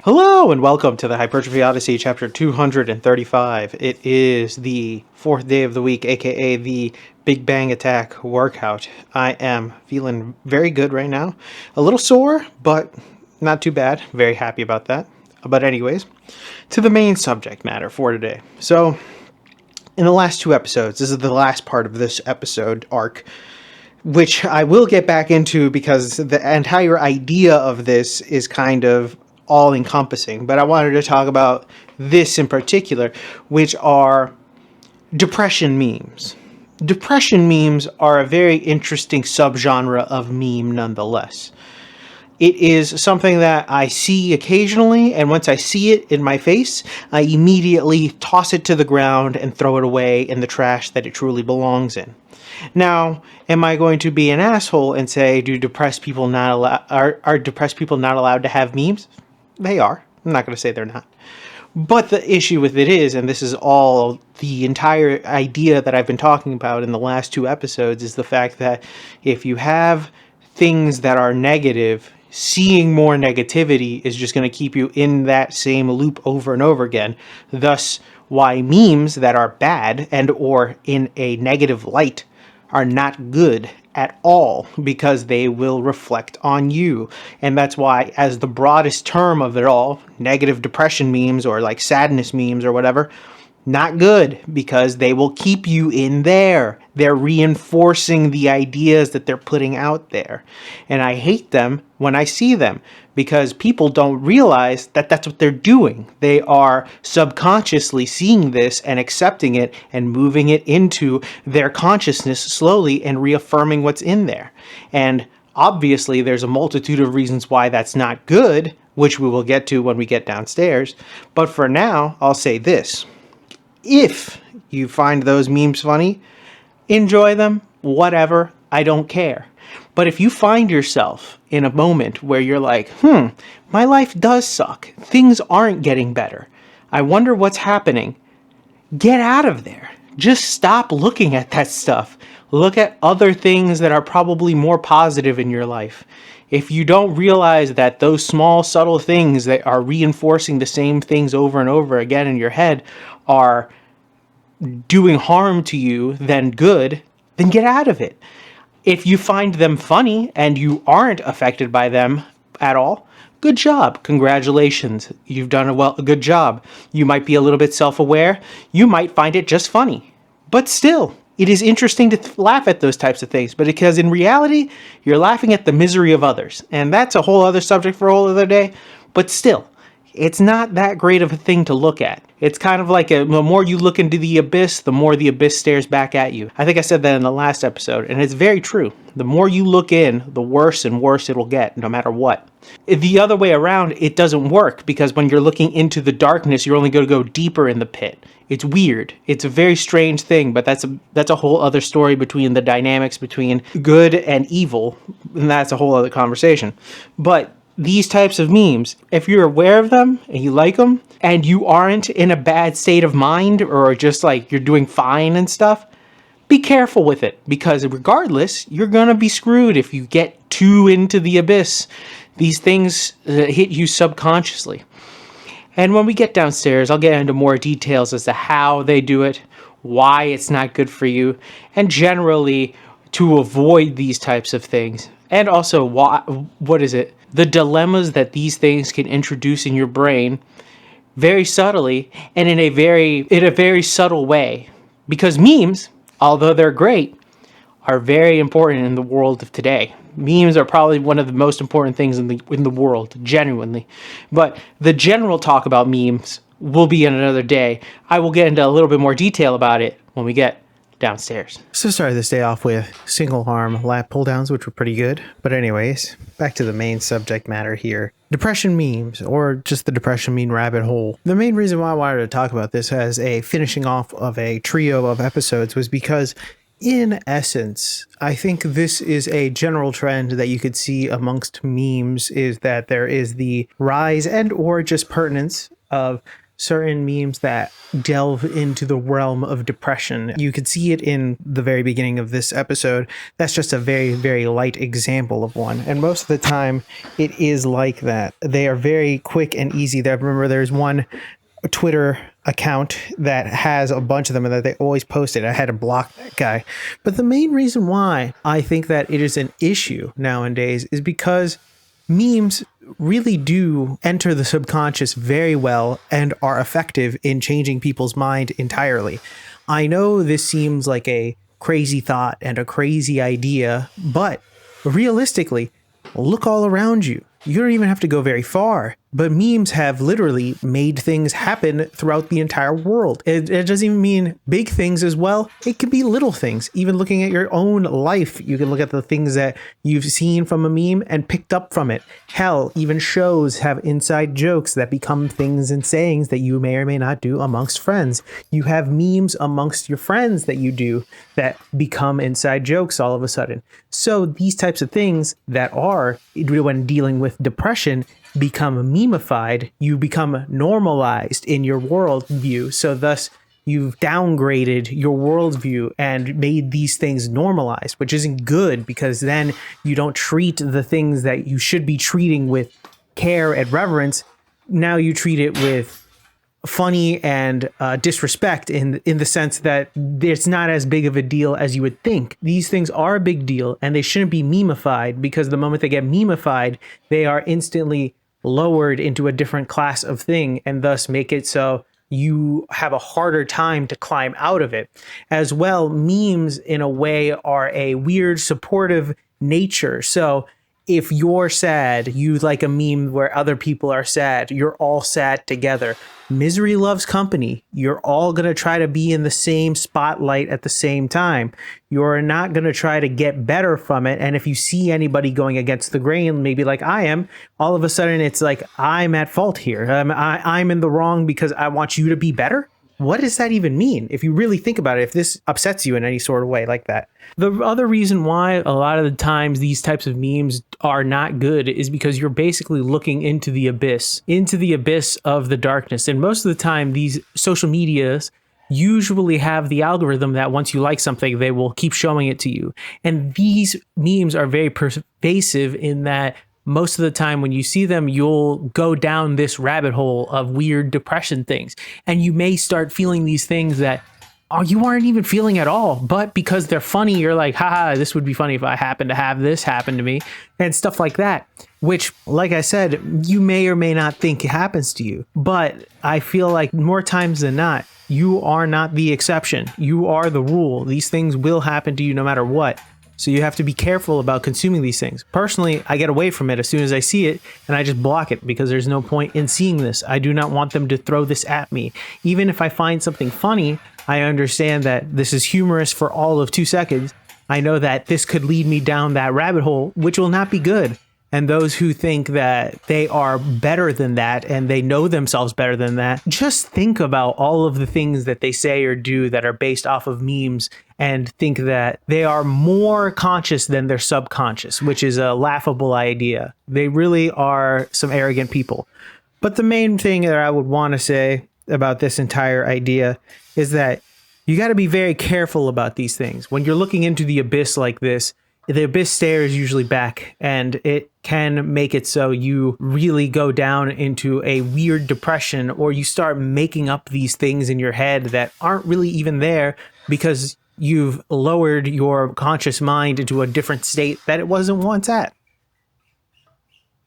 Hello and welcome to the Hypertrophy Odyssey, chapter 235. It is the fourth day of the week, aka the Big Bang Attack workout. I am feeling very good right now. A little sore, but not too bad. Very happy about that. But anyways, to the main subject matter for today. So, in the last two episodes, this is the last part of this episode arc, which I will get back into because the entire idea of this is kind of all-encompassing. But I wanted to talk about this in particular, which are depression memes. Depression memes are a very interesting subgenre of meme nonetheless. It is something that I see occasionally, and once I see it in my face, I immediately toss it to the ground and throw it away in the trash that it truly belongs in. Now, am I going to be an asshole and say, are depressed people not allowed to have memes? They are. I'm not going to say they're not. But the issue with it is, and this is all the entire idea that I've been talking about in the last two episodes, is the fact that if you have things that are negative, seeing more negativity is just going to keep you in that same loop over and over again. Thus, why memes that are bad and or in a negative light are not good at all, because they will reflect on you. And that's why, as the broadest term of it all, negative depression memes or like sadness memes or whatever, not good, because they will keep you in there. They're reinforcing the ideas that they're putting out there. And I hate them when I see them, because people don't realize that that's what they're doing. They are subconsciously seeing this and accepting it and moving it into their consciousness slowly and reaffirming what's in there. And obviously there's a multitude of reasons why that's not good, which we will get to when we get downstairs. But for now, I'll say this. If you find those memes funny, enjoy them, whatever, I don't care. But if you find yourself in a moment where you're like, my life does suck, things aren't getting better, I wonder what's happening, get out of there. Just stop looking at that stuff. Look at other things that are probably more positive in your life. If you don't realize that those small, subtle things that are reinforcing the same things over and over again in your head are doing harm to you than good, then get out of it. If you find them funny and you aren't affected by them at all, good job. Congratulations. You've done a good job. You might be a little bit self-aware. You might find it just funny. But still, it is interesting to laugh at those types of things, but because in reality, you're laughing at the misery of others. And that's a whole other subject for a whole other day. But still, it's not that great of a thing to look at. It's kind of like the more you look into the abyss, the more the abyss stares back at you. I think I said that in the last episode, and it's very true. The more you look in, the worse and worse it'll get, no matter what. The other way around, it doesn't work, because when you're looking into the darkness, you're only going to go deeper in the pit. It's weird. It's a very strange thing, but that's a whole other story between the dynamics between good and evil, and that's a whole other conversation. But these types of memes, if you're aware of them and you like them and you aren't in a bad state of mind or just like you're doing fine and stuff, be careful with it, because regardless, you're going to be screwed if you get too into the abyss. These things hit you subconsciously. And when we get downstairs, I'll get into more details as to how they do it, why it's not good for you, and generally to avoid these types of things. And also, the dilemmas that these things can introduce in your brain very subtly and in a very subtle way. Because memes, although they're great, are very important in the world of today. Memes are probably one of the most important things in the world, genuinely. But the general talk about memes will be in another day. I will get into a little bit more detail about it when we get downstairs. So started this day off with single arm lat pull downs, which were pretty good. But anyways, back to the main subject matter here. Depression memes, or just the depression meme rabbit hole. The main reason why I wanted to talk about this as a finishing off of a trio of episodes was because, in essence, I think this is a general trend that you could see amongst memes, is that there is the rise and or just pertinence of certain memes that delve into the realm of depression. You could see it in the very beginning of this episode. That's just a very, very light example of one. And most of the time, it is like that. They are very quick and easy. Remember, there's one Twitter account that has a bunch of them and that they always post it. I had to block that guy. But the main reason why I think that it is an issue nowadays is because memes really do enter the subconscious very well and are effective in changing people's mind entirely. I know this seems like a crazy thought and a crazy idea, but realistically, look all around you. You don't even have to go very far, but memes have literally made things happen throughout the entire world. It doesn't even mean big things as well. It could be little things. Even looking at your own life, you can look at the things that you've seen from a meme and picked up from it. Hell, even shows have inside jokes that become things and sayings that you may or may not do amongst friends. You have memes amongst your friends that you do that become inside jokes all of a sudden. So these types of things that are, when dealing with depression, become memeified, you become normalized in your worldview. So thus you've downgraded your worldview and made these things normalized, which isn't good because then you don't treat the things that you should be treating with care and reverence. Now you treat it with funny and disrespect in the sense that it's not as big of a deal as you would think. These things are a big deal and they shouldn't be memeified because the moment they get memeified, they are instantly lowered into a different class of thing and thus make it so you have a harder time to climb out of it. As well, memes in a way are a weird supportive nature. So if you're sad, you like a meme where other people are sad, you're all sad together. Misery loves company. You're all going to try to be in the same spotlight at the same time. You're not going to try to get better from it. And if you see anybody going against the grain, maybe like I am, all of a sudden it's like, I'm at fault here. I'm in the wrong because I want you to be better. What does that even mean? If you really think about it, if this upsets you in any sort of way like that. The other reason why a lot of the times these types of memes are not good is because you're basically looking into the abyss of the darkness. And most of the time, these social medias usually have the algorithm that once you like something, they will keep showing it to you. And these memes are very pervasive in that most of the time when you see them, you'll go down this rabbit hole of weird depression things. And you may start feeling these things that you aren't even feeling at all. But because they're funny, you're like, haha, this would be funny if I happen to have this happen to me and stuff like that. Which, like I said, you may or may not think happens to you. But I feel like more times than not, you are not the exception. You are the rule. These things will happen to you no matter what. So you have to be careful about consuming these things. Personally, I get away from it as soon as I see it and I just block it because there's no point in seeing this. I do not want them to throw this at me. Even if I find something funny, I understand that this is humorous for all of 2 seconds. I know that this could lead me down that rabbit hole, which will not be good. And those who think that they are better than that and they know themselves better than that, just think about all of the things that they say or do that are based off of memes and think that they are more conscious than their subconscious, which is a laughable idea. They really are some arrogant people. But the main thing that I would want to say about this entire idea is that you got to be very careful about these things. When you're looking into the abyss like this, the abyss stares usually back, and it can make it so you really go down into a weird depression, or you start making up these things in your head that aren't really even there because you've lowered your conscious mind into a different state that it wasn't once at.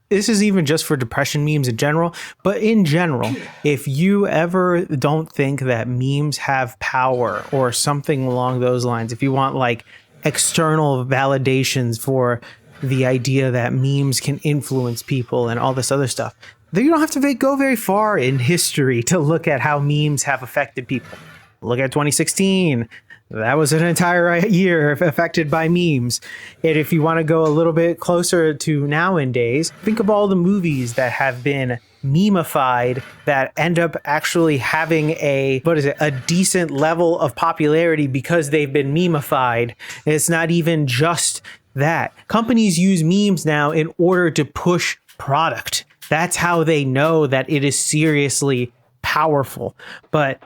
This is even just for depression memes in general, but in general, if you ever don't think that memes have power or something along those lines, if you want like external validations for the idea that memes can influence people and all this other stuff, then you don't have to go very far in history to look at how memes have affected people. Look at 2016. That was an entire year affected by memes. And if you want to go a little bit closer to nowadays, think of all the movies that have been memeified that end up actually having a decent level of popularity because they've been memeified. And it's not even just that. Companies use memes now in order to push product. That's how they know that it is seriously powerful, but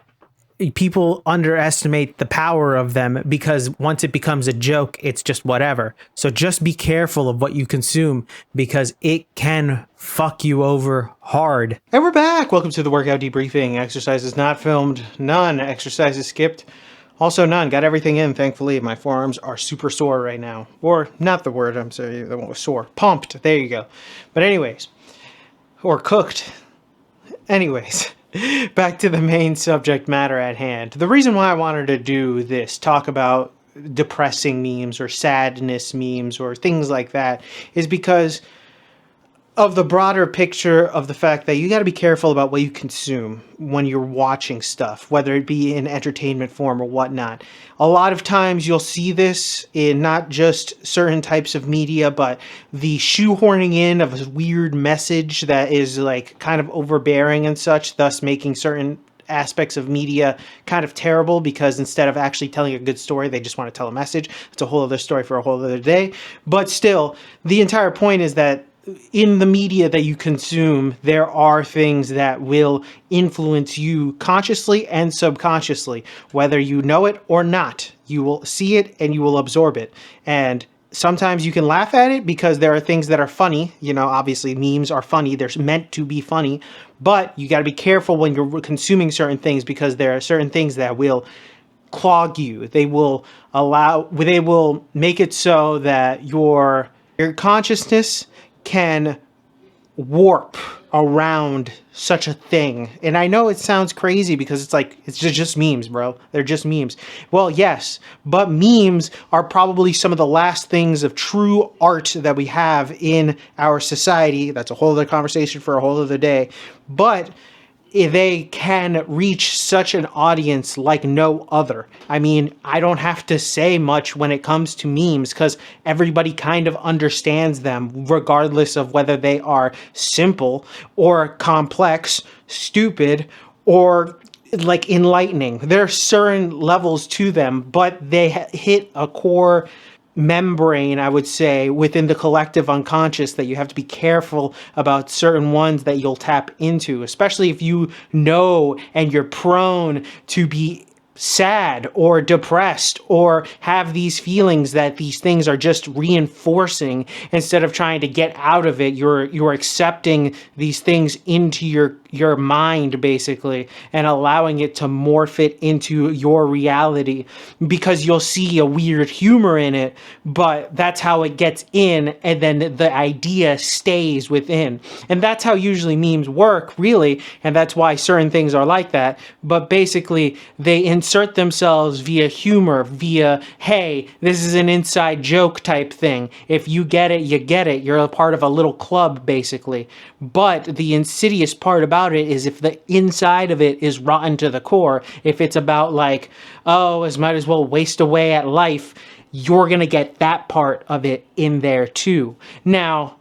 people underestimate the power of them because once it becomes a joke, it's just whatever. So just be careful of what you consume because it can fuck you over hard. And we're back. Welcome to the workout debriefing. Exercises not filmed, none. Exercises skipped, also none. Got everything in, thankfully. My forearms are super sore right now. Or not the word, I'm sorry, the one was sore. Pumped, there you go. But anyways, or cooked. Anyways, back to the main subject matter at hand. The reason why I wanted to do this, talk about depressing memes or sadness memes or things like that, is because of the broader picture of the fact that you got to be careful about what you consume when you're watching stuff, whether it be in entertainment form or whatnot. A lot of times you'll see this in not just certain types of media, but the shoehorning in of a weird message that is like kind of overbearing and such, thus making certain aspects of media kind of terrible because instead of actually telling a good story, they just want to tell a message. It's a whole other story for a whole other day. But still, the entire point is that in the media that you consume, there are things that will influence you consciously and subconsciously, whether you know it or not. You will see it and you will absorb it. And sometimes you can laugh at it because there are things that are funny. You know, obviously memes are funny. They're meant to be funny, but you got to be careful when you're consuming certain things because there are certain things that will clog you. They will make it so that your consciousness can warp around such a thing. And I know it sounds crazy because it's like, it's just memes, bro. They're just memes. Well, yes, but memes are probably some of the last things of true art that we have in our society. That's a whole other conversation for a whole other day. But they can reach such an audience like no other. I mean, I don't have to say much when it comes to memes because everybody kind of understands them regardless of whether they are simple or complex, stupid, or like enlightening. There are certain levels to them, but they hit a core membrane, I would say, within the collective unconscious that you have to be careful about certain ones that you'll tap into, especially if you know and you're prone to be sad or depressed or have these feelings that these things are just reinforcing instead of trying to get out of it. You're accepting these things into your mind basically and allowing it to morph it into your reality because you'll see a weird humor in it, but that's how it gets in and then the idea stays within. And that's how usually memes work, really, and that's why certain things are like that. But basically they insert themselves via humor, via, hey, this is an inside joke type thing. If you get it, you get it. You're a part of a little club basically. But the insidious part about it is if the inside of it is rotten to the core, if it's about like, oh, might as well waste away at life, you're going to get that part of it in there too. Now,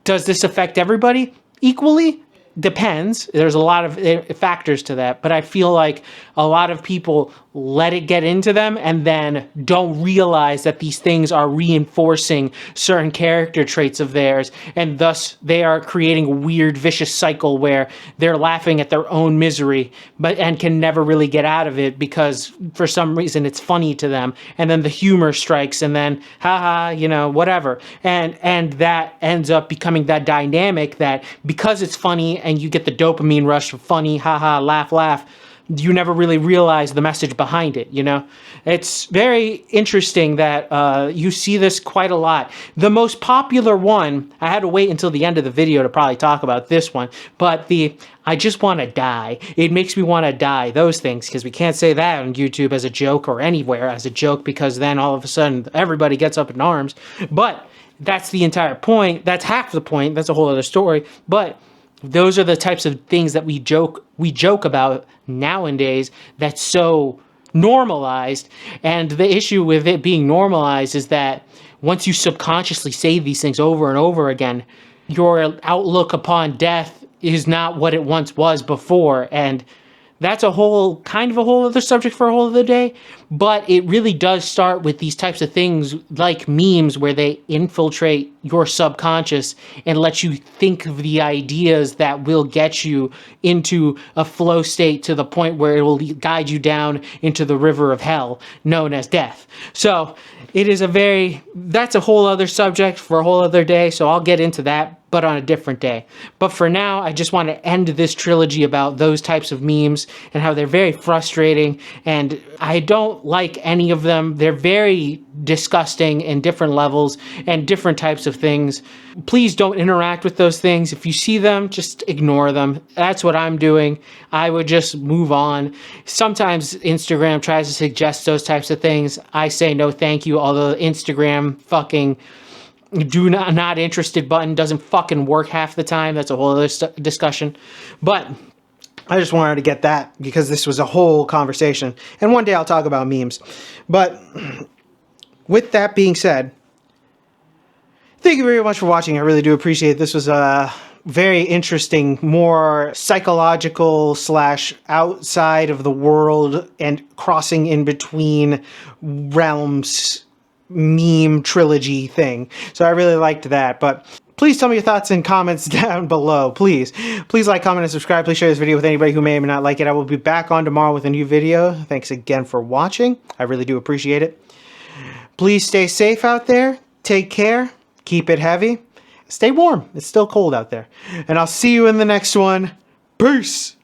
does this affect everybody equally? Depends. There's a lot of factors to that, but I feel like a lot of people let it get into them and then don't realize that these things are reinforcing certain character traits of theirs, and thus they are creating a weird vicious cycle where they're laughing at their own misery and can never really get out of it because for some reason it's funny to them, and then the humor strikes and then haha, you know, whatever, and that ends up becoming that dynamic that because it's funny and you get the dopamine rush of funny, haha, laugh, laugh, you never really realize the message behind it, you know? It's very interesting that you see this quite a lot. The most popular one, I had to wait until the end of the video to probably talk about this one, but the I just want to die, it makes me want to die, those things, because we can't say that on YouTube as a joke or anywhere as a joke because then all of a sudden everybody gets up in arms. But that's the entire point. That's half the point. That's a whole other story. But those are the types of things that we joke about nowadays that's so normalized. And the issue with it being normalized is that once you subconsciously say these things over and over again, your outlook upon death is not what it once was before. And that's a whole kind of a whole other subject for a whole other day. But it really does start with these types of things like memes where they infiltrate your subconscious and let you think of the ideas that will get you into a flow state to the point where it will guide you down into the river of hell known as death. So it is that's a whole other subject for a whole other day. So I'll get into that, but on a different day. But for now, I just want to end this trilogy about those types of memes and how they're very frustrating, and I don't like any of them. They're very disgusting in different levels and different types of things. Please don't interact with those things. If you see them, just ignore them. That's what I'm doing. I would just move on. Sometimes Instagram tries to suggest those types of things. I say no thank you, although Instagram fucking not interested button doesn't fucking work half the time. That's a whole other discussion. But I just wanted to get that because this was a whole conversation. And one day I'll talk about memes. But with that being said, thank you very much for watching. I really do appreciate it. This was a very interesting, more psychological / outside of the world and crossing in between realms meme trilogy thing. So I really liked that. But please tell me your thoughts and comments down below. Please like, comment, and subscribe. Please share this video with anybody who may or may not like it. I will be back on tomorrow with a new video. Thanks again for watching. I really do appreciate it. Please stay safe out there. Take care. Keep it heavy. Stay warm. It's still cold out there. And I'll see you in the next one. Peace.